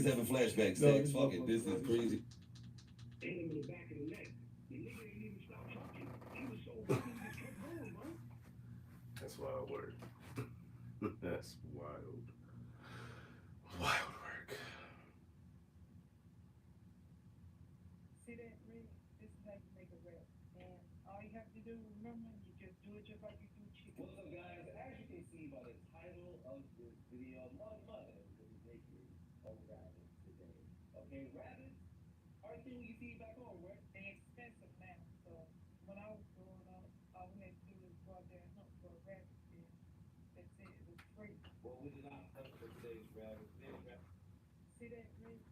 Niggas having flashbacks. Sex, fuck it. This is crazy. Hit him in the back of the neck. The nigga didn't even stop talking. He was so happy he just kept going, bro. That's wild work. That's wild. Wild work. See that, Rick? This is how you make a rep. And all you have to do, remember, you just do it just like you do chicken. What's up, guys? As you can see by the title of this video, my mother is making a rabbit today. Okay, rabbits are a thing you see back home, right? They're expensive now. So when I was growing up, all we had to do was go out there and hunt for a rabbit. And that's it. It was free. Well, we did not hunt for today's rabbit. Today's rabbit. See that, Rick?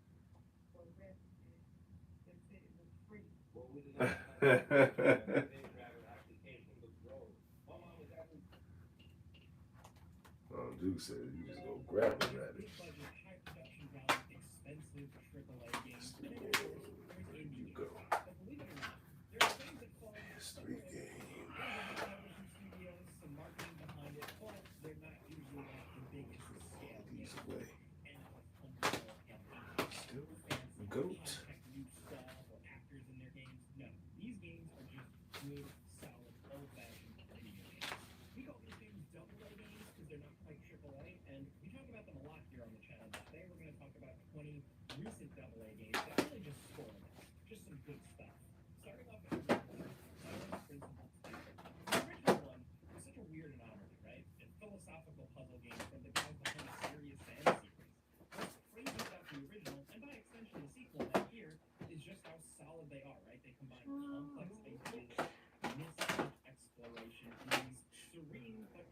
For a rabbit. And that's it. It was free. Well, we did not hunt for today's rabbit. Today's rabbit actually came from the grove. My mom was actually. Duke said you just go grab the rabbit. Big budget, high production value, expensive AAA games. And then, of course, there's There indie you games. go. But believe it or not, there are things that fall into Street AAA. game. There's a television studios, some marketing behind it, but they're not usually like the biggest scale These games. away. And like Unreal and Still fancy goat. high-tech new stuff or actors in their games. No, these games are just good, solid, old-fashioned video games. We call these games double-A games because they're not quite AAA, and we talk about them a lot here on the channel. But today we're going to talk about 20 recent double-A games that really just score them. Just some good stuff. Starting off with Silence Principle 2. The original one was such a weird anomaly, right? A philosophical puzzle game from the guys behind the Serious Sam series. What's crazy about the original, and by extension the sequel that year, is just how solid they are, right? They combine complex ideas, mystery, exploration, and these serene but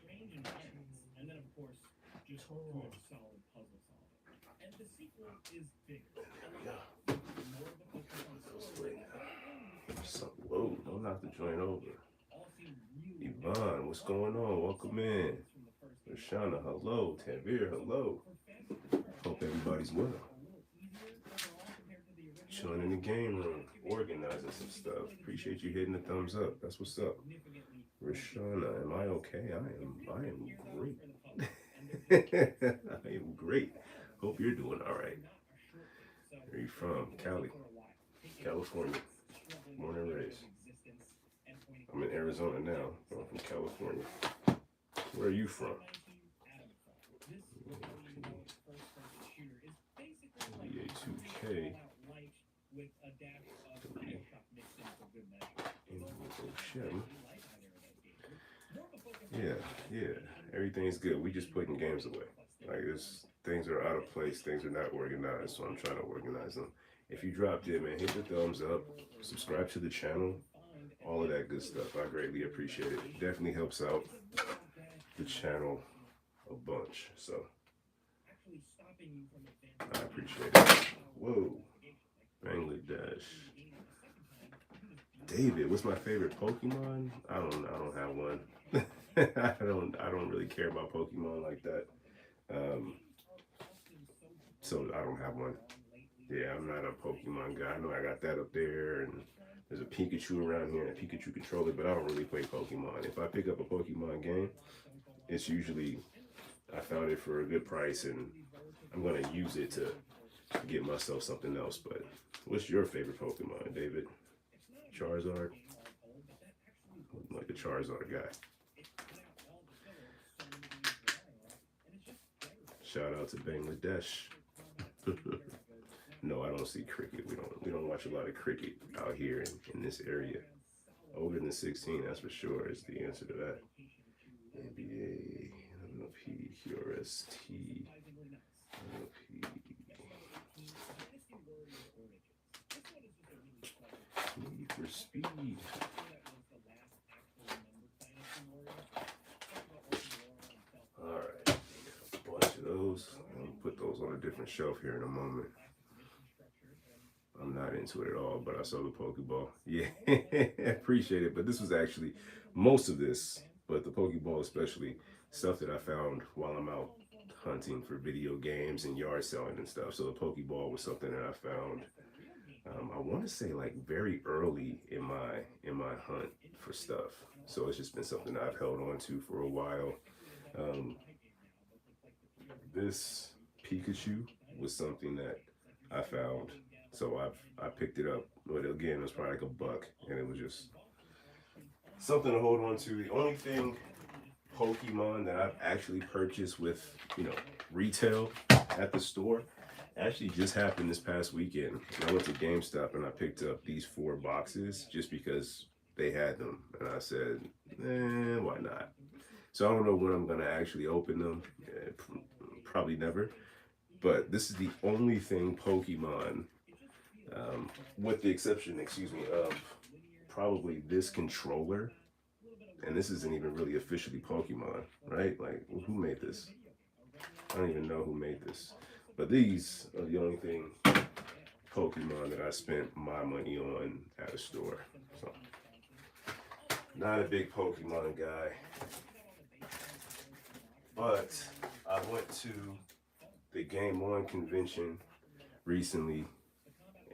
strange environments. And then, of course, just good, solid puzzle solving. And the sequel is bigger. More of a focus on story. So, whoa, don't knock the joint over. All seem really Yvonne, what's going on? Welcome in. Rashana, hello. Tanvir, hello. Hope everybody's well. Chilling in the game room, organizing some stuff. Appreciate you hitting the thumbs up. That's what's up. Rashana, am I okay? I am great. I am great. Hope you're doing all right. Where are you from? Cali, California. Born and raised. I'm in Arizona now. I'm from California. Where are you from? NBA 2K. Yeah. Everything's good. We just putting games away. Like this, things are out of place. Things are not organized. So I'm trying to organize them. If you dropped in, man, hit the thumbs up. Subscribe to the channel. All of that good stuff. I greatly appreciate it. It definitely helps out the channel a bunch. So I appreciate it. Whoa. Bangladesh. David, what's my favorite Pokemon? I don't have one. I don't really care about Pokemon like that. So I don't have one. Yeah, I'm not a Pokemon guy. I know I got that up there, and there's a Pikachu around here and a Pikachu controller, but I don't really play Pokemon. If I pick up a Pokemon game, it's usually I found it for a good price, and I'm gonna use it to get myself something else. But what's your favorite Pokemon, David? Charizard? I'm like a Charizard guy. Shout out to Bangladesh. No, I don't see cricket. We don't watch a lot of cricket out here in this area. Older than 16, that's for sure, is the answer to that. NBA, MLP, QRST, MLP. Need for Speed. Alright, a bunch of those. I'm gonna put those on a different shelf here in a moment. I'm not into it at all, but I saw the Pokeball. Yeah, appreciate it. But this was actually most of this, but the Pokeball especially, stuff that I found while I'm out hunting for video games and yard selling and stuff. So the Pokeball was something that I found. I want to say like very early in my hunt for stuff. So it's just been something that I've held on to for a while. This Pikachu was something that I found. So I picked it up. But again, it was probably like $1, and it was just something to hold on to. The only thing Pokemon that I've actually purchased with, retail at the store actually just happened this past weekend. I went to GameStop and I picked up these 4 boxes just because they had them. And I said, why not? So I don't know when I'm going to actually open them. Probably never. But this is the only thing Pokemon, with the exception, of probably this controller. And this isn't even really officially Pokemon, right? Like, who made this? I don't even know who made this. But these are the only thing Pokemon that I spent my money on at a store. So, not a big Pokemon guy. But I went to the Game On convention recently,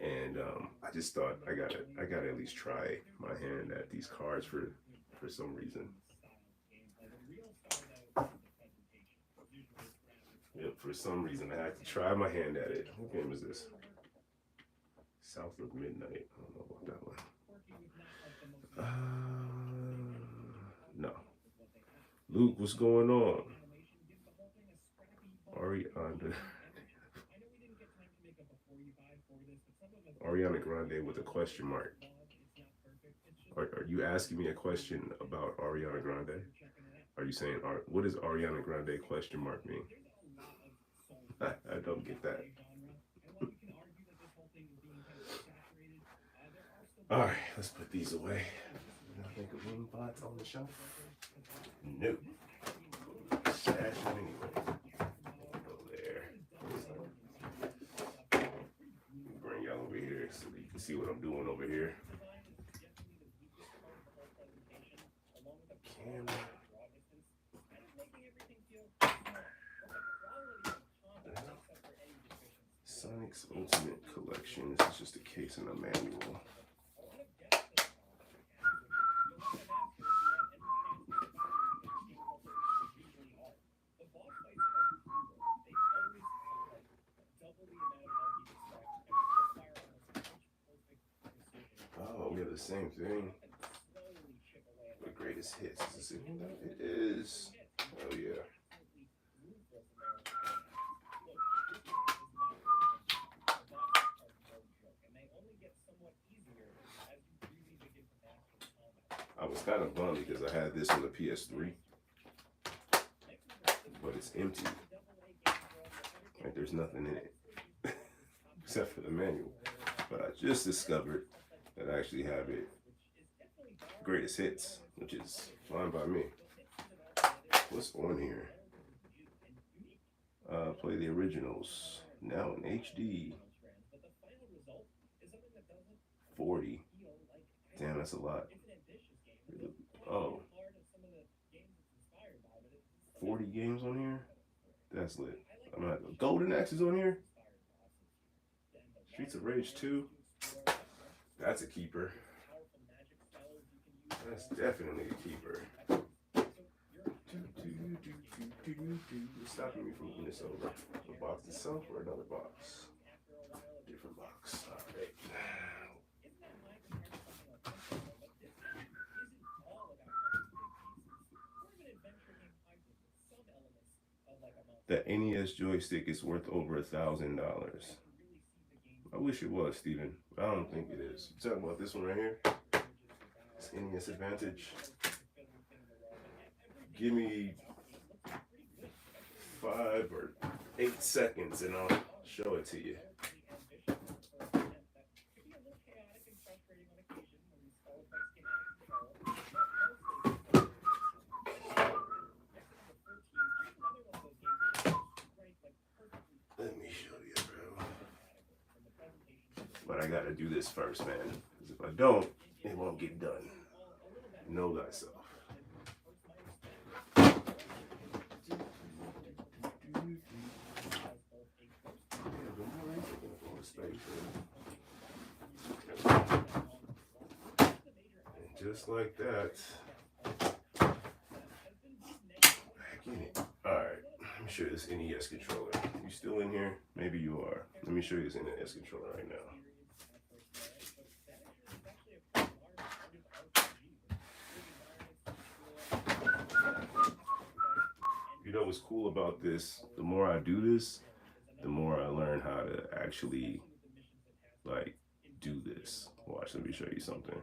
and I just thought I gotta at least try my hand at these cards for some reason. Yep, for some reason I had to try my hand at it. What game is this? South of Midnight. I don't know about that one. No. Luke, what's going on? Ariana Grande with a question mark. Are you asking me a question about Ariana Grande? Are you saying, what does Ariana Grande question mark mean? I don't get that. All right, let's put these away. I think of room bots on the shelf. No. Stash them anyway. Go there. Bring y'all over here so that you can see what I'm doing over here. Camera. Sonic's Ultimate Collection. This is just a case and a manual. Oh, we have the same thing. The greatest hits. Is this in there? It is. Oh yeah. I was kind of bummed because I had this on the PS3, but it's empty. Like there's nothing in it except for the manual. But I just discovered that I actually have it greatest hits, which is fine by me. What's on here? Play the originals now in HD. 40. Damn, that's a lot. Oh. 40 games on here? That's lit. I'm gonna have to, Golden Axe is on here? Streets of Rage 2? That's a keeper. That's definitely a keeper. What's stopping me from moving this over? The box itself or another box? Different box. Alright. That NES joystick is worth over $1,000. I wish it was, Steven. I don't think it is. You talking about this one right here? This NES Advantage. Give me 5 or 8 seconds and I'll show it to you. Let me show you, bro. But I gotta do this first, man. Because if I don't, it won't get done. Know thyself. And just like that, back in it. Alright, let me me show you this NES controller. You still in here? Maybe you are. Let me show you this NES controller right now. You know what's cool about this? The more I do this, the more I learn how to actually like do this. Watch, let me show you something.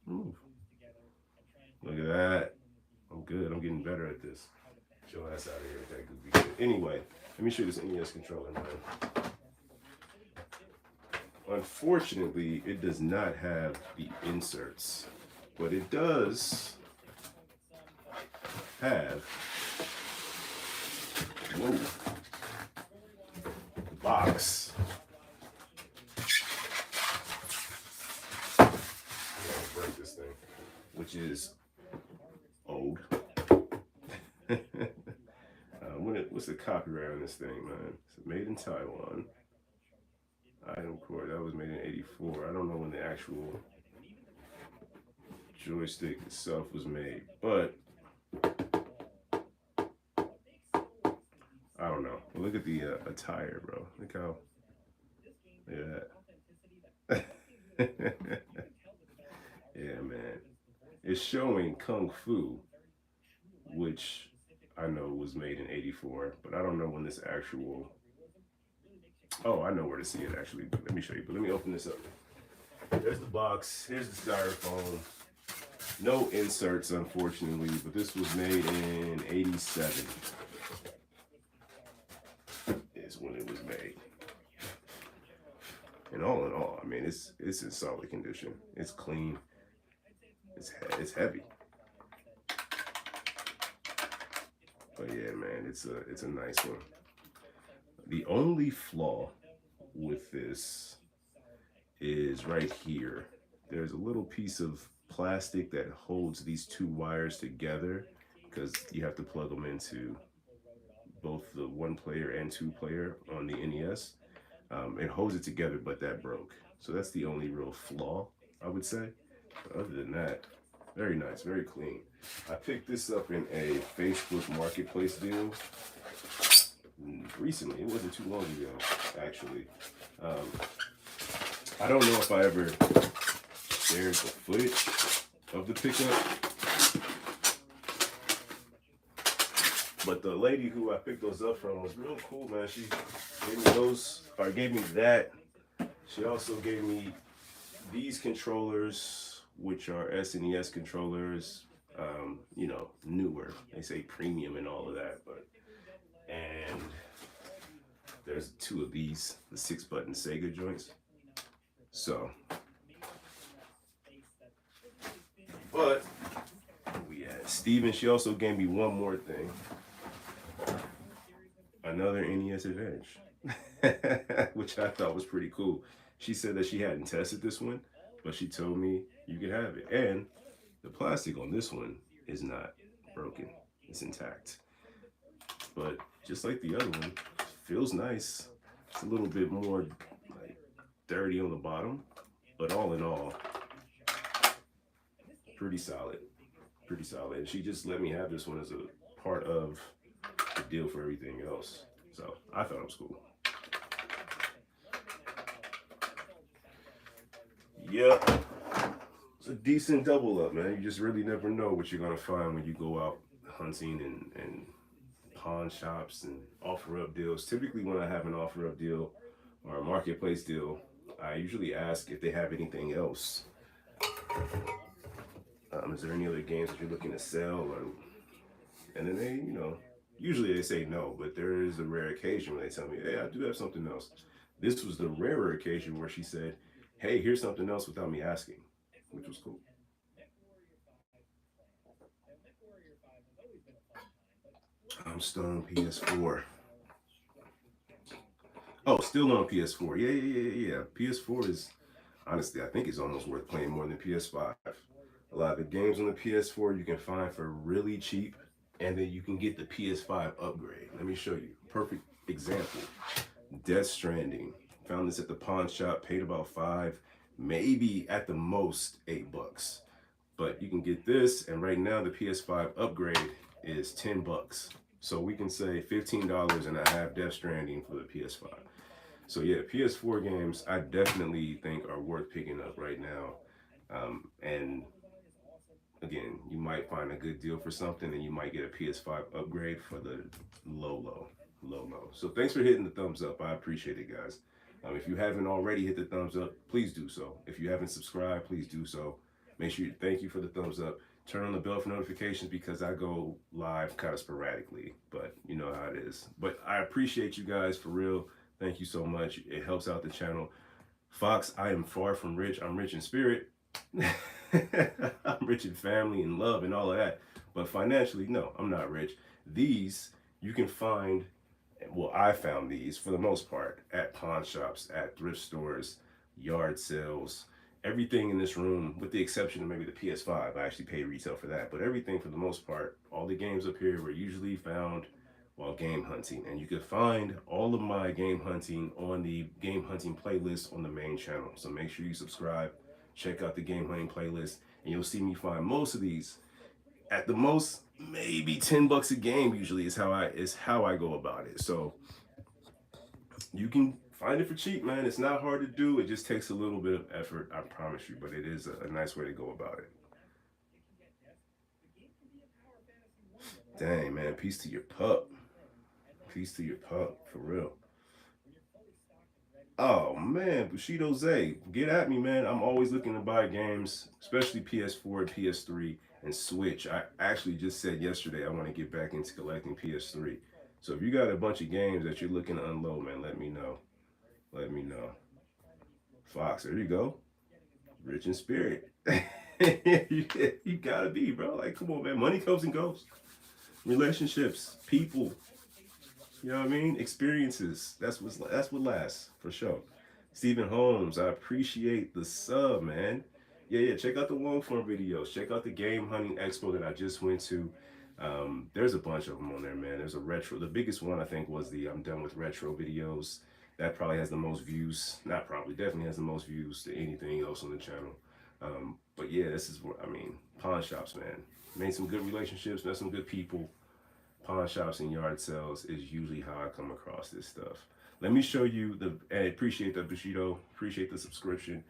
Move. Look at that. I'm good. I'm getting better at this. Get your ass out of here with that goofy shit. Anyway, let me show you this NES controller, man. Unfortunately, it does not have the inserts, but it does have, whoa, the box. Break this thing, which is old. What's the copyright on this thing, man? It's made in Taiwan. Item core, that was made in '84. I don't know when the actual joystick itself was made, but I don't know. Look at the attire, bro. Look how, look at that. Yeah, man. It's showing Kung Fu, which I know was made in '84, but I don't know when this actual. Oh, I know where to see it actually. But let me show you. But let me open this up. There's the box. Here's the styrofoam. No inserts, unfortunately, but this was made in '87. Is when it was made. And all in all, I mean, it's in solid condition. It's clean. It's heavy. But yeah, man, it's a nice one. The only flaw with this is right here. There's a little piece of plastic that holds these two wires together because you have to plug them into both the 1-player and 2-player on the NES. It holds it together, but that broke. So that's the only real flaw, I would say. But other than that, very nice, very clean. I picked this up in a Facebook Marketplace deal recently. It wasn't too long ago, actually. I don't know if I ever shared the footage of the pickup, but the lady who I picked those up from was real cool, man. She gave me those, or gave me that. She also gave me these controllers, which are SNES controllers, you know, newer. They say premium and all of that, but, and there's 2 of these, the 6-button Sega joints. So, but we had Steven. She also gave me one more thing. Another NES Advantage, which I thought was pretty cool. She said that she hadn't tested this one, but she told me you could have it. And the plastic on this one is not broken. It's intact. But just like the other one, feels nice. It's a little bit more like dirty on the bottom, but all in all, pretty solid. Pretty solid. And she just let me have this one as a part of the deal for everything else. So I thought it was cool. Yeah, it's a decent double up, man. You just really never know what you're gonna find when you go out hunting and pawn shops and offer up deals. Typically when I have an offer up deal or a marketplace deal, I usually ask if they have anything else. Is there any other games that you're looking to sell? Or, and then they, you know, usually they say no, but there is a rare occasion when they tell me, hey, I do have something else. This was the rarer occasion where she said, hey, here's something else without me asking, which was cool. I'm still on PS4. Oh, still on PS4. Yeah. PS4 is, honestly, I think it's almost worth playing more than PS5. A lot of the games on the PS4 you can find for really cheap, and then you can get the PS5 upgrade. Let me show you. Perfect example. Death Stranding. Found this at the pawn shop, paid about $5, maybe at the most $8. But you can get this, and right now the PS5 upgrade is $10. So we can say $15 and I have Death Stranding for the PS5. So yeah, PS4 games I definitely think are worth picking up right now. And again, you might find a good deal for something and you might get a PS5 upgrade for the low. So thanks for hitting the thumbs up. I appreciate it, guys. If you haven't already hit the thumbs up, please do so. If you haven't subscribed, please do so. Make sure you thank you for the thumbs up. Turn on the bell for notifications because I go live kind of sporadically, but you know how it is. But I appreciate you guys for real. Thank you so much. It helps out the channel. Fox, I am far from rich. I'm rich in spirit. I'm rich in family and love and all of that. But financially, no, I'm not rich. These you can find, well, I found these for the most part at pawn shops, at thrift stores, yard sales. Everything in this room, with the exception of maybe the PS5, I actually pay retail for that. But everything for the most part, all the games up here were usually found while game hunting. And you can find all of my game hunting on the game hunting playlist on the main channel. So make sure you subscribe, check out the game hunting playlist, and you'll see me find most of these at the most maybe $10 a game usually is how I go about it. So you can find it for cheap, man. It's not hard to do. It just takes a little bit of effort, I promise you, but it is a nice way to go about it. Dang, man, peace to your pup. Peace to your pup, for real. Oh man, Bushido Zay, get at me, man. I'm always looking to buy games, especially PS4, PS3, and Switch. I actually just said yesterday I want to get back into collecting PS3. So if you got a bunch of games that you're looking to unload, man, let me know. Let me know. Fox, there you go. Rich in spirit. You gotta be, bro. Like, come on, man. Money comes and goes. Relationships, people. You know what I mean? Experiences. That's what lasts, for sure. Stephen Holmes, I appreciate the sub, man. Yeah. Check out the long form videos. Check out the Game Hunting Expo that I just went to. There's a bunch of them on there, man. There's a retro. The biggest one I think was the I'm done with retro videos. That probably has the most views. Not probably, definitely has the most views to anything else on the channel. But yeah, this is what I mean. Pawn shops, man. Made some good relationships, met some good people. Pawn shops and yard sales is usually how I come across this stuff. Let me show you I appreciate the Bushido, appreciate the subscription.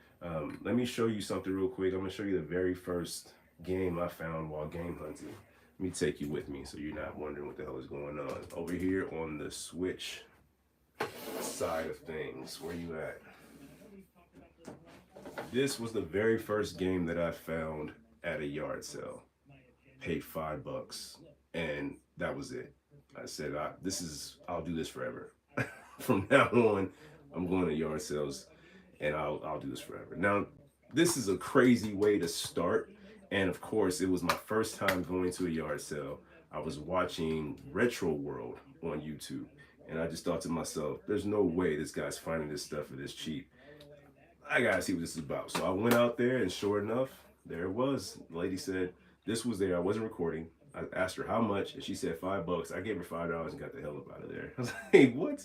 Let me show you something real quick. I'm gonna show you the very first game I found while game hunting. Let me take you with me so you're not wondering what the hell is going on. Over here on the Switch side of things, where you at? This was the very first game that I found at a yard sale. Paid $5 and that was it. I said, I'll do this forever. From now on, I'm going to yard sales and I'll do this forever. Now, this is a crazy way to start. And of course, it was my first time going to a yard sale. I was watching Retro World on YouTube. And I just thought to myself, there's no way this guy's finding this stuff for this cheap. I gotta see what this is about. So I went out there and sure enough, there it was. The lady said, this was there. I wasn't recording. I asked her how much and she said $5. I gave her $5 and got the hell up out of there. I was like, what?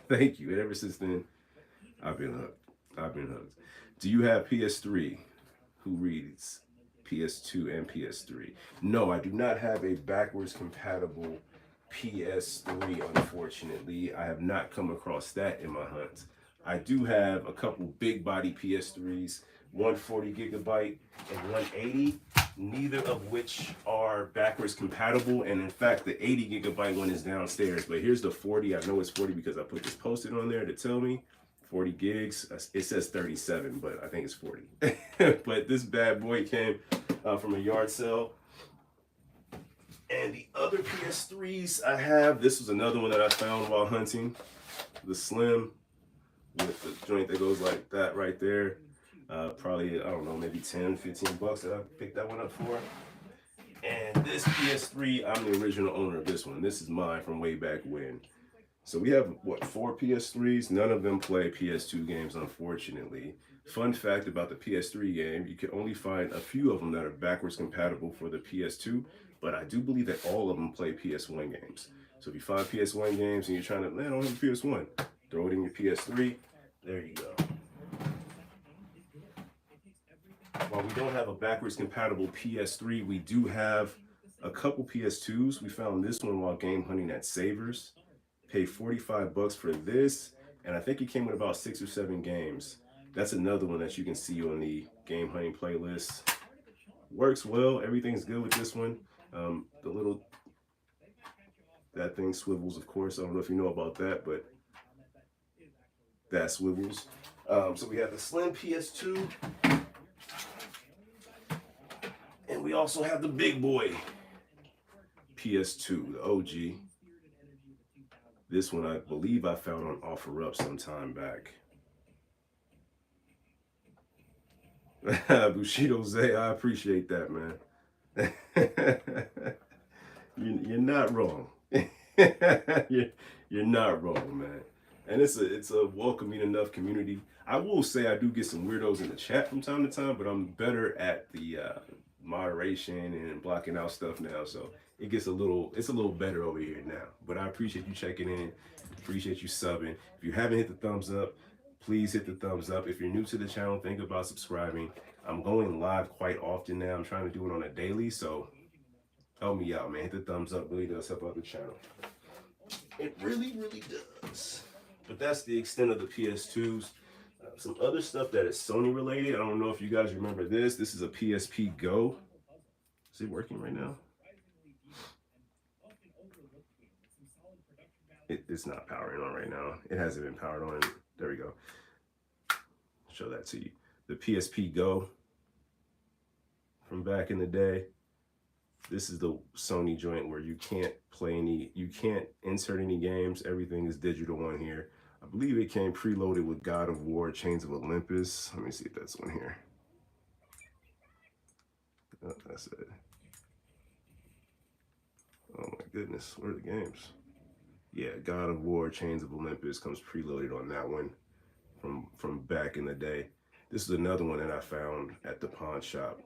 Thank you. And ever since then, I've been hooked. Do you have PS3? Who reads PS2 and PS3? No, I do not have a backwards compatible PS3, unfortunately. I have not come across that in my hunt. I do have a couple big body PS3s, 140 gigabyte and 180, neither of which are backwards compatible. And in fact, the 80 gigabyte one is downstairs, but here's the 40. I know it's 40 because I put this post-it on there to tell me 40 gigs. It says 37, but I think it's 40. But this bad boy came from a yard sale. And the other PS3s I have, this was another one that I found while hunting. The Slim with the joint that goes like that right there. Probably, I don't know, maybe 10, 15 bucks that I picked that one up for. And this PS3, I'm the original owner of this one. This is mine from way back when. So we have, what, 4 PS3s? None of them play PS2 games, unfortunately. Fun fact about the PS3 game, you can only find a few of them that are backwards compatible for the PS2, but I do believe that all of them play PS1 games. So if you find PS1 games and you're trying to, man, I don't have a PS1, throw it in your PS3, there you go. While we don't have a backwards compatible PS3, we do have a couple PS2s. We found this one while game hunting at Savers. Paid $45 for this, and I think it came with about 6 or 7 games. That's another one that you can see on the game hunting playlist. Works well. Everything's good with this one. The little, that thing swivels, of course. I don't know if you know about that, but that swivels. So we have the slim PS2, and we also have the big boy PS2, the OG. This one I believe I found on OfferUp some time back. Bushido Zay, I appreciate that, man. You're not wrong. you're not wrong, man. And it's a welcoming enough community. I will say I do get some weirdos in the chat from time to time, but I'm better at the moderation and blocking out stuff now, so it's a little better over here now. But I appreciate you checking in, appreciate you subbing. If you haven't hit the thumbs up, please hit the thumbs up. If you're new to the channel, think about subscribing. I'm going live quite often now. I'm trying to do it on a daily, so help me out, man. Hit the thumbs up. Really does help out the channel. It really, really does. But that's the extent of the PS2s. Some other stuff that is Sony related. I don't know if you guys remember this. This is a PSP Go. Is it working right now? It's not powering on right now. It hasn't been powered on. There we go. Show that to you. The PSP Go from back in the day. This is the Sony joint where you can't insert any games. Everything is digital on here. I believe it came preloaded with God of War, Chains of Olympus. Let me see if that's on here. Oh, that's it. Oh my goodness, where are the games? Yeah, God of War, Chains of Olympus comes preloaded on that one from back in the day. This is another one that I found at the pawn shop.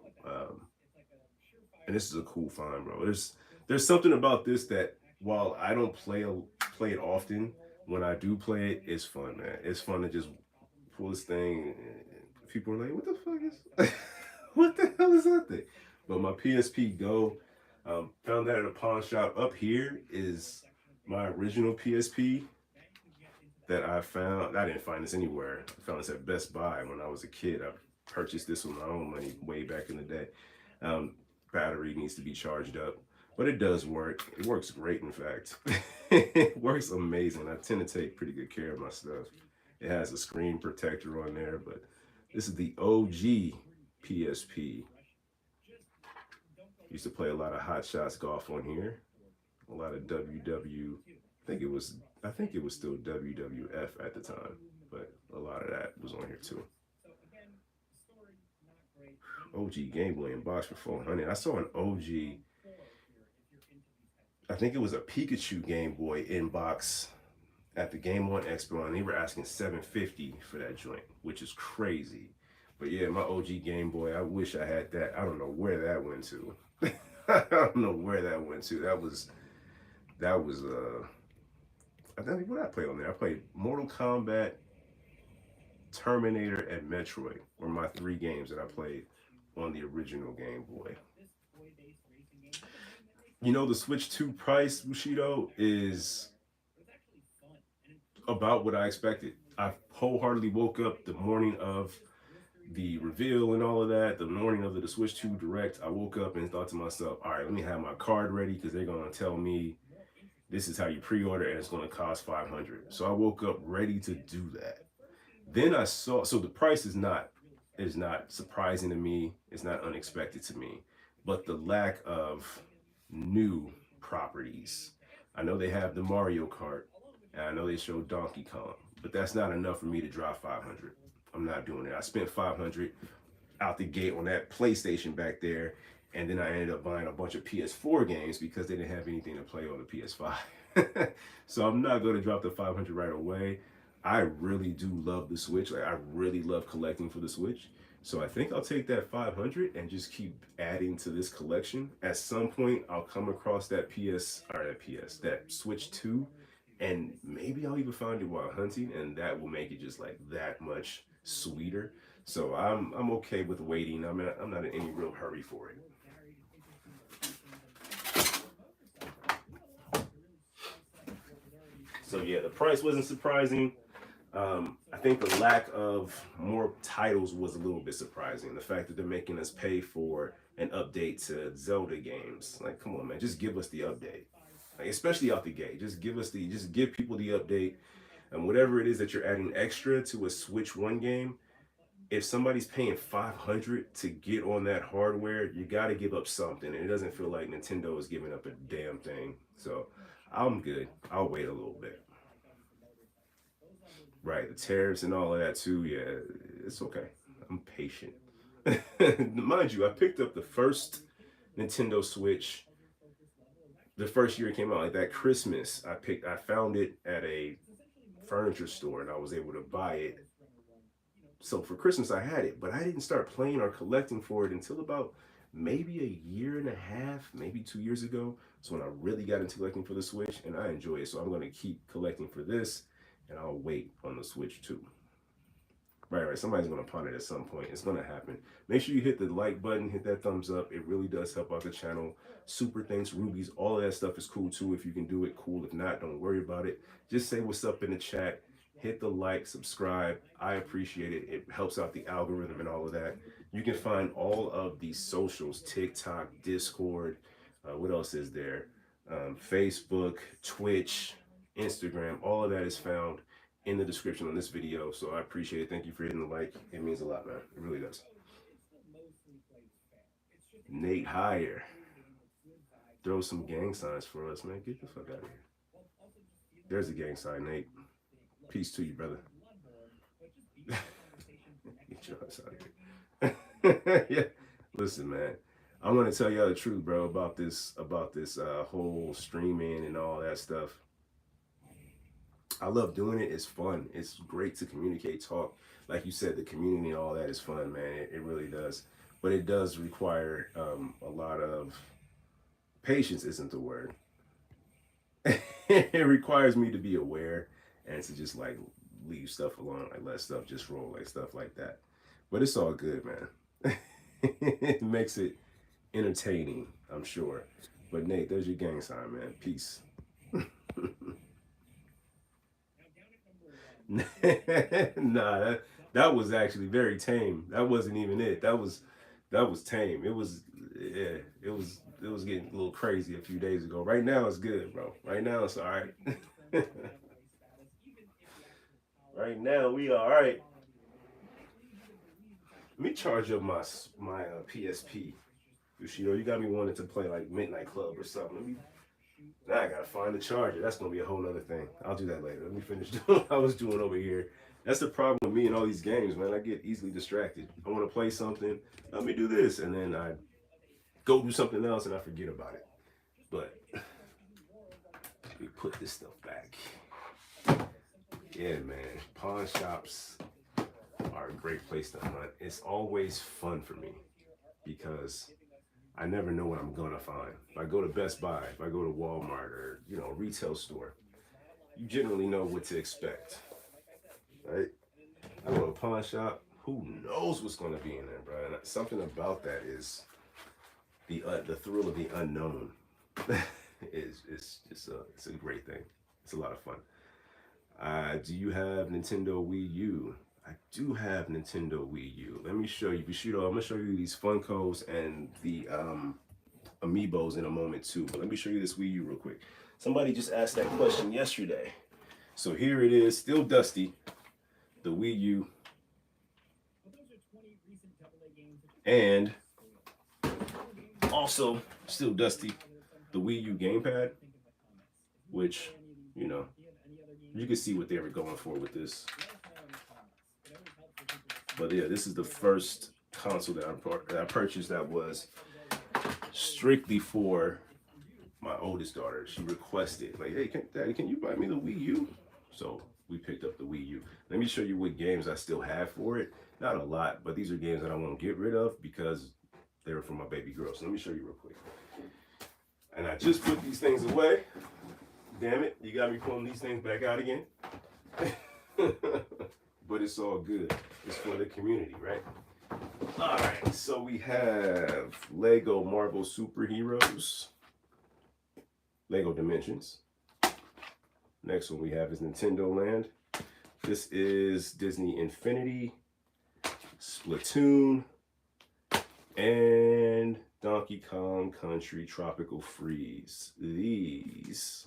And this is a cool find, bro. There's something about this that while I don't play it often, when I do play it, it's fun, man. It's fun to just pull this thing. And people are like, what the fuck is what the hell is that thing? But my PSP Go, found that at a pawn shop. Up here is my original PSP that I found. I didn't find this anywhere. I found this at Best Buy when I was a kid. I purchased this with my own money way back in the day. Battery needs to be charged up, but it does work. It works great, in fact. It works amazing. I tend to take pretty good care of my stuff. It has a screen protector on there, but this is the OG PSP. Used to play a lot of Hot Shots Golf on here. A lot of WW. I think it was still WWF at the time, but a lot of that was on here too. OG Game Boy in box for $400. I saw an OG, I think it was a Pikachu Game Boy in box at the Game One Expo, and they were asking $750 for that joint, which is crazy. But yeah, my OG Game Boy, I wish I had that. I don't know where that went to. I don't know where that went to. That was I think what I played on there. I played Mortal Kombat, Terminator, and Metroid were my 3 games that I played on the original Game Boy. You know, the Switch 2 price, Bushido, is about what I expected. I wholeheartedly woke up the morning of the reveal and all of that, the morning of the Switch 2 Direct. I woke up and thought to myself, all right, let me have my card ready because they're going to tell me this is how you pre-order and it's going to cost $500. So I woke up ready to do that. Then I saw, so the price is not surprising to me. It's not unexpected to me, but the lack of new properties. I know they have the Mario Kart, and I know they show Donkey Kong, but that's not enough for me to drop $500. I'm not doing it. I spent $500 out the gate on that PlayStation back there, and then I ended up buying a bunch of PS4 games because they didn't have anything to play on the PS5. So I'm not going to drop the $500 right away. I really do love the Switch. Like, I really love collecting for the Switch. So I think I'll take that $500 and just keep adding to this collection. At some point, I'll come across that Switch 2, and maybe I'll even find it while hunting, and that will make it just like that much sweeter. So I'm okay with waiting. I'm not in any real hurry for it. So yeah, the price wasn't surprising. I think the lack of more titles was a little bit surprising. The fact that they're making us pay for an update to Zelda games. Like, come on, man, just give us the update. Like, especially out the gate, just give people the update. And whatever it is that you're adding extra to a Switch 1 game, if somebody's paying $500 to get on that hardware, you got to give up something. And it doesn't feel like Nintendo is giving up a damn thing. So I'm good. I'll wait a little bit. Right, the tariffs and all of that too. Yeah, it's okay. I'm patient. Mind you, I picked up the first Nintendo Switch the first year it came out, like that Christmas. I found it at a furniture store and I was able to buy it. So for Christmas I had it, but I didn't start playing or collecting for it until about maybe a year and a half, maybe 2 years ago. So when I really got into collecting for the Switch, and I enjoy it. So I'm going to keep collecting for this, and I'll wait on the Switch too. Right. Somebody's going to pawn it at some point. It's going to happen. Make sure you hit the like button, hit that thumbs up. It really does help out the channel. Super thanks, rubies. All of that stuff is cool too. If you can do it, cool. If not, don't worry about it. Just say what's up in the chat. Hit the like, subscribe. I appreciate it. It helps out the algorithm and all of that. You can find all of these socials, TikTok, Discord. What else is there? Facebook, Twitch, Instagram. All of that is found in the description on this video. So I appreciate it. Thank you for hitting the like. It means a lot, man. It really does. Nate Higher. Throw some gang signs for us, man. Get the fuck out of here. There's a gang sign, Nate. Peace to you, brother. Get your ass out of here. Yeah. Listen, man. I'm gonna tell y'all the truth, bro, about this whole streaming and all that stuff. I love doing it. It's fun. It's great to communicate, talk. Like you said, the community and all that is fun, man. It really does. But it does require a lot of patience. Isn't the word? It requires me to be aware and to just like leave stuff alone, like let stuff just roll, like stuff like that. But it's all good, man. It makes it entertaining, I'm sure. But Nate, there's your gang sign, man. Peace. Nah, that was actually very tame. That wasn't even it. That was tame. It was getting a little crazy a few days ago. Right now it's good, bro. Right now it's all right. Right now we all right. Let me charge up my PSP. Bushido, you got me wanting to play like Midnight Club or something. Now I gotta find the charger. That's gonna be a whole nother thing. I'll do that later. Let me finish doing what I was doing over here. That's the problem with me and all these games, man. I get easily distracted. I want to play something. Let me do this, and then I go do something else, and I forget about it. But let me put this stuff back. Yeah, man. Pawn shops are a great place to hunt. It's always fun for me because I never know what I'm gonna find. If I go to Best Buy, if I go to Walmart or a retail store, you generally know what to expect, right? I go to a pawn shop, who knows what's gonna be in there, bro? And something about that is the thrill of the unknown. It's a great thing. It's a lot of fun. Do you have Nintendo Wii U? I do have Nintendo Wii U. Let me show you. Bushido, I'm gonna show you these Funkos and the Amiibos in a moment too. But let me show you this Wii U real quick. Somebody just asked that question yesterday. So here it is, still dusty. The Wii U. And also still dusty, the Wii U gamepad, which, you can see what they were going for with this. But yeah, this is the first console that I purchased that was strictly for my oldest daughter. She requested, like, hey, Daddy, can you buy me the Wii U? So we picked up the Wii U. Let me show you what games I still have for it. Not a lot, but these are games that I won't get rid of because they were for my baby girl. So let me show you real quick. And I just put these things away. Damn it, you got me pulling these things back out again. But it's all good. It's for the community, right? All right, so we have Lego Marvel Superheroes, Lego Dimensions, Next one we have is Nintendo Land. This is Disney Infinity, Splatoon, and Donkey Kong Country Tropical Freeze. These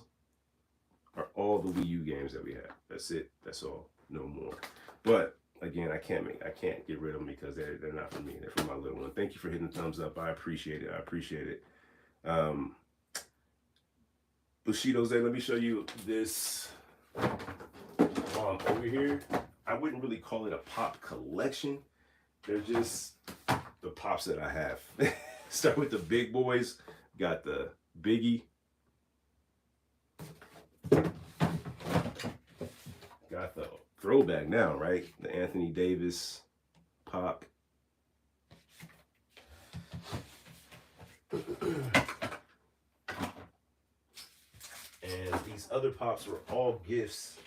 are all the Wii U games that we have. That's it. That's all. No more. But again, I can't get rid of them because they're not for me. They're for my little one. Thank you for hitting the thumbs up. I appreciate it. I appreciate it. Bushido Zay, let me show you this over here. I wouldn't really call it a pop collection. They're just the pops that I have. Start with the big boys. Got the Biggie. Got the throwback now, right? The Anthony Davis pop. And these other pops were all gifts,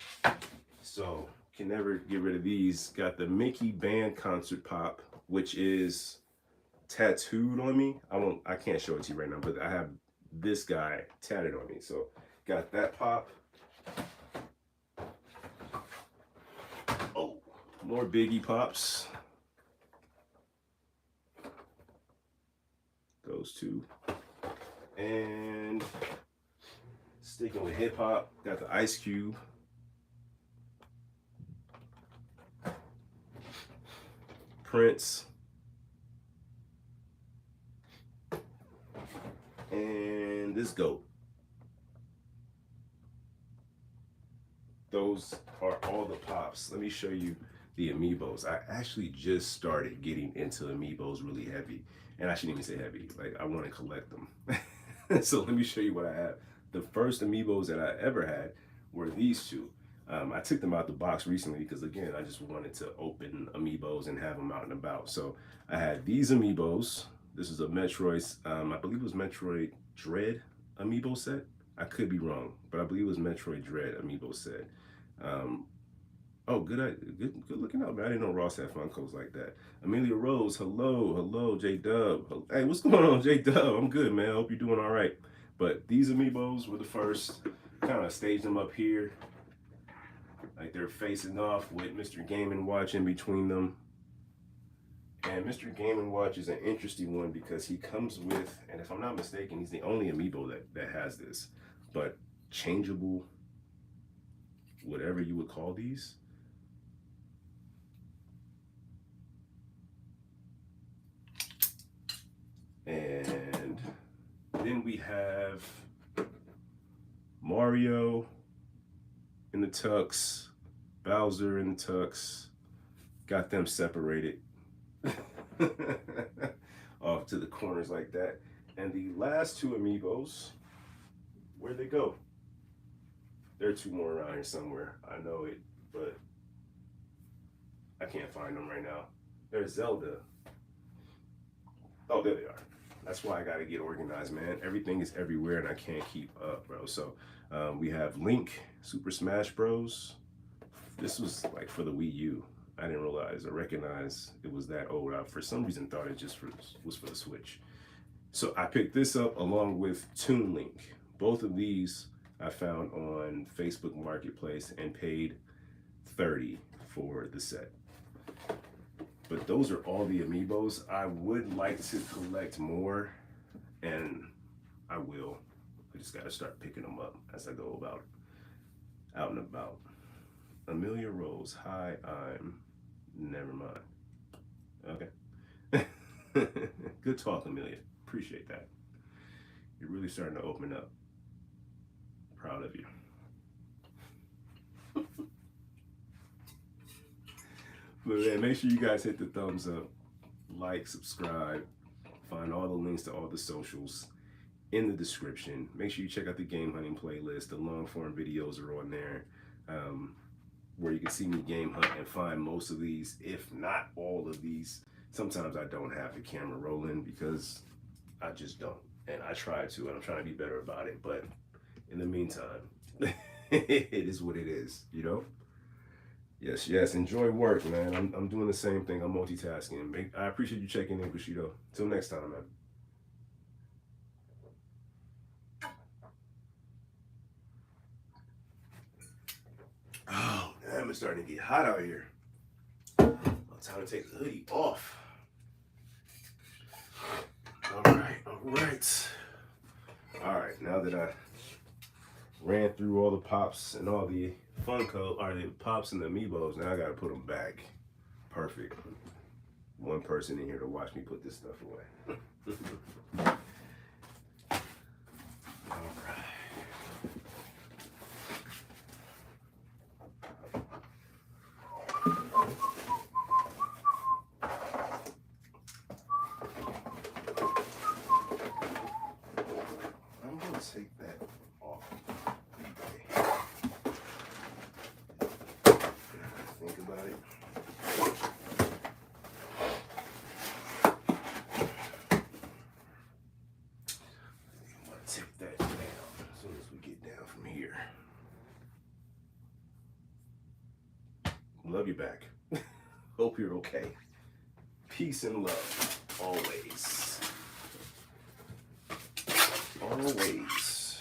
so can never get rid of these. Got the Mickey Band Concert Pop, which is tattooed on me. I can't show it to you right now, but I have this guy tatted on me. So got that pop. Oh, more Biggie pops. Those two. And sticking with hip hop, got the Ice Cube. Prince. And this GOAT. Those are all the pops. Let me show you the amiibos. I actually just started getting into amiibos really heavy. And I shouldn't even say heavy. Like, I want to collect them. So let me show you what I have. The first amiibos that I ever had were these two. I took them out the box recently because, again, I just wanted to open amiibos and have them out and about. So I had these amiibos. This is a Metroid, I believe it was Metroid Dread amiibo set. I could be wrong, but I believe it was Metroid Dread amiibo set. Oh, good looking out, man. I didn't know Ross had Funkos like that. Amelia Rose, hello, J-Dub. Hey, what's going on, J-Dub? I'm good, man. I hope you're doing all right. But these amiibos were the first. Kind of staged them up here. Like they're facing off with Mr. Game & Watch in between them. And Mr. Game & Watch is an interesting one because he comes with, and if I'm not mistaken, he's the only amiibo that has this, but changeable, whatever you would call these. And then we have Mario in the tux, Bowser in the tux. Got them separated off to the corners like that. And the last two amiibos, where'd they go? There are two more around here somewhere. I know it, but I can't find them right now. There's Zelda. Oh, there they are. That's why I gotta get organized, man. Everything is everywhere and I can't keep up, bro. So we have Link, Super Smash Bros. This was like for the Wii U. I didn't realize or recognize it was that old. I, for some reason, thought it just was for the Switch. So I picked this up along with Toon Link. Both of these I found on Facebook Marketplace and paid $30 for the set. But those are all the amiibos. I would like to collect more, and I will. I just gotta start picking them up as I go about out and about. Amelia Rose, hi, I'm never mind. Okay. Good talk, Amelia. Appreciate that. You're really starting to open up. Proud of you. But man, make sure you guys hit the thumbs up, like, subscribe, find all the links to all the socials in the description. Make sure you check out the game hunting playlist. The long form videos are on there, where you can see me game hunt and find most of these, if not all of these. Sometimes I don't have the camera rolling because I just don't. And I try to, and I'm trying to be better about it. But in the meantime, it is what it is, you know? Yes, enjoy work, man. I'm doing the same thing. I'm multitasking. I appreciate you checking in, Bushido. Till next time, man. damn, it's starting to get hot out here. Time to take the hoodie off. All right. Now that I ran through all the pops and all the Funko, or the pops and the amiibos, now I gotta put them back. Perfect. One person in here to watch me put this stuff away. All right. Take that off. Think about it. I'm gonna take that down as soon as we get down from here. Love you back. Hope you're okay. Peace and love. Always. Always.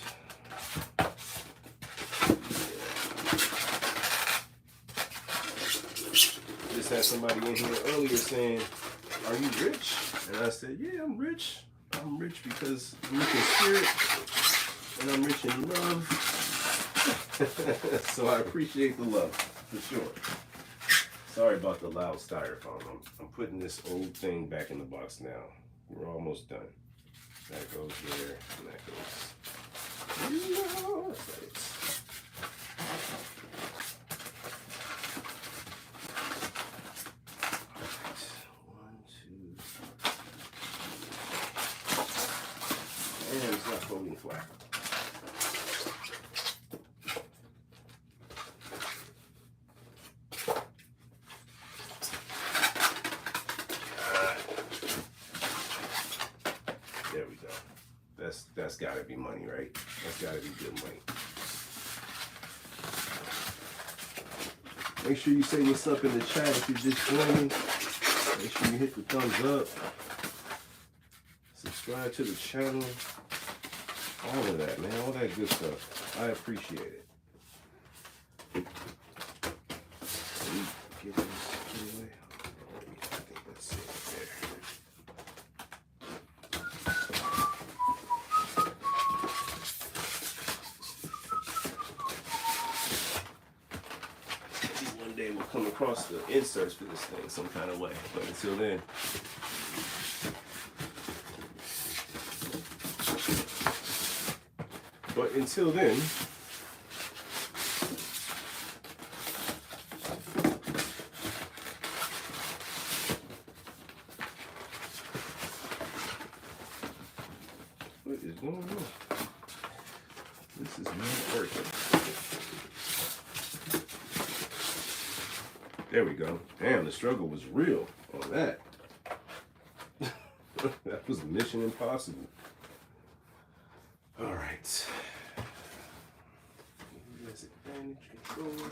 Just had somebody in here earlier saying, "Are you rich?" And I said, "Yeah, I'm rich. I'm rich because I'm rich in spirit and I'm rich in love." So I appreciate the love, for sure. Sorry about the loud styrofoam. I'm putting this old thing back in the box now. We're almost done. That goes there, and that goes. No, that's right. One, two, and it's not folding flat. There we go. That's gotta be money, right? That's gotta be good money. Make sure you say what's up in the chat if you're just joining. Make sure you hit the thumbs up. Subscribe to the channel. All of that, man. All that good stuff. I appreciate it. Get this away. I think that's it there. One day we'll come across the inserts for this thing some kind of way. But until then, what is going on? This is not working. There we go. Damn, the struggle was real on that. That was mission impossible. All right. Let's advantage control.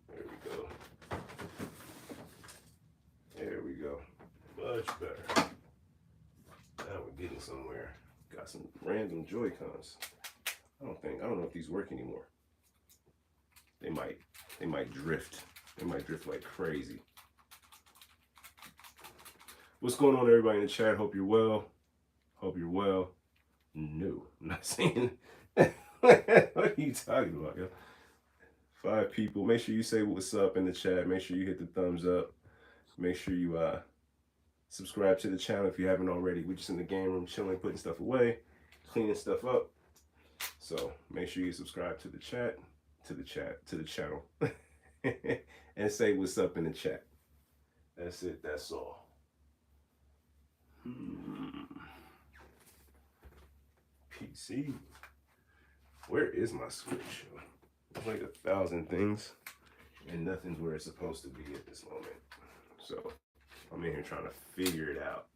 There we go. There we go. Much better. Now we're getting somewhere. Got some random Joy-Cons. I don't know if these work anymore. They might drift. They might drift like crazy. What's going on, everybody in the chat? Hope you're well. Hope you're well. No, I'm not saying. What are you talking about, yo? 5 people. Make sure you say what's up in the chat. Make sure you hit the thumbs up. Make sure you subscribe to the channel if you haven't already. We're just in the game room chilling, putting stuff away, cleaning stuff up. So make sure you subscribe to the chat, to the channel, and say what's up in the chat. That's it. That's all. PC. Where is my switch? There's like 1,000 things, and nothing's where it's supposed to be at this moment. So I'm in here trying to figure it out.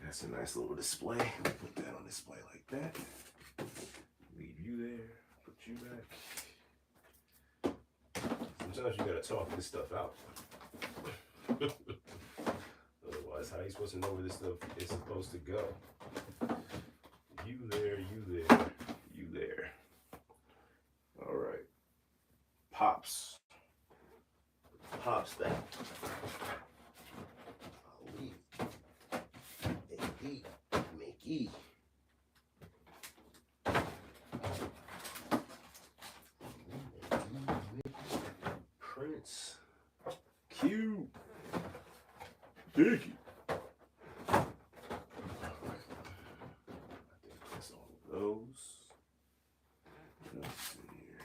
That's a nice little display. Put that on display like that. Leave you there. Put you back. Sometimes you gotta talk this stuff out. Otherwise, how are you supposed to know where this stuff is supposed to go? You there, you there, you there. All right. Pops. Pops that. Ali. A.D. Mickey. Prince. Q. Diggy. That's all of those. What else in here?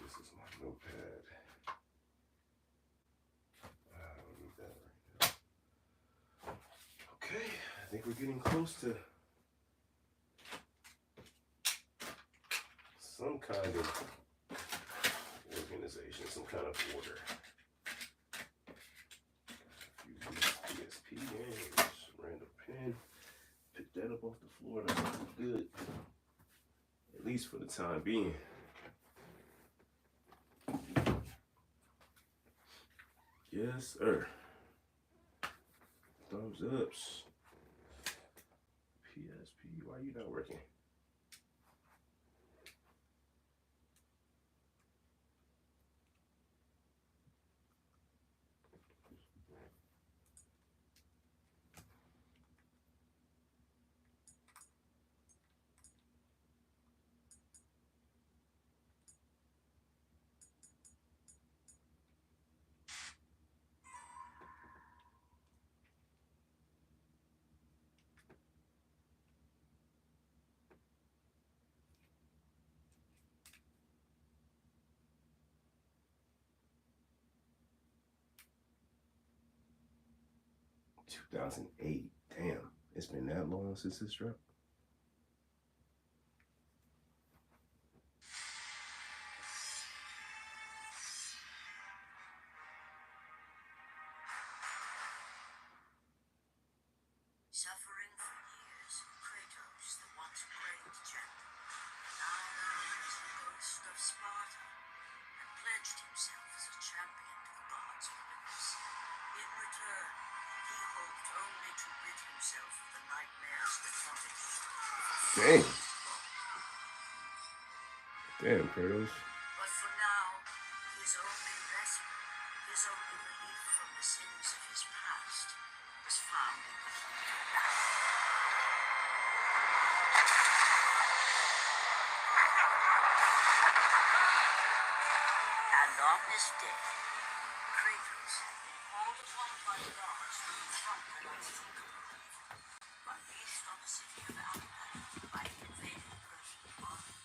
This is my notepad. I don't need that right now. Okay, I think we're getting close to some kind of organization, some kind of order. A few PSP games, random pen. Pick that up off the floor. That's good. At least for the time being. Yes, sir. Thumbs ups. PSP, why you not working? Two 2008. Damn, it's been that long since this dropped. Suffering for years, Kratos, the once great champion, now known as the Ghost of Sparta, had pledged himself as a champion to the gods of Olympus. In return, he hoped only to rid himself of the nightmares that haunted him. Damn. Damn, Kratos. But for now, his only respite, his only relief from the sins of his past, was found in the heat of battle. And on this day, Kratos had been called upon by the gods to confront an unthinkable evil, unleashed on the city of Atlantis by an invading Persian army.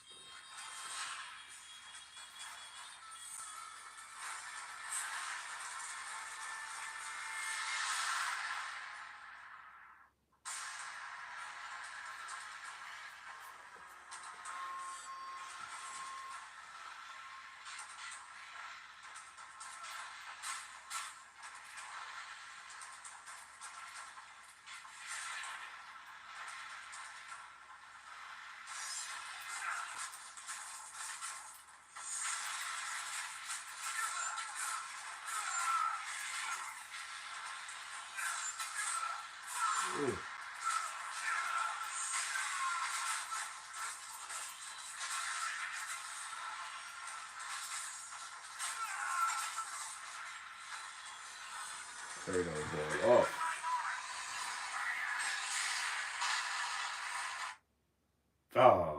Ooh. Kratos going off. Oh,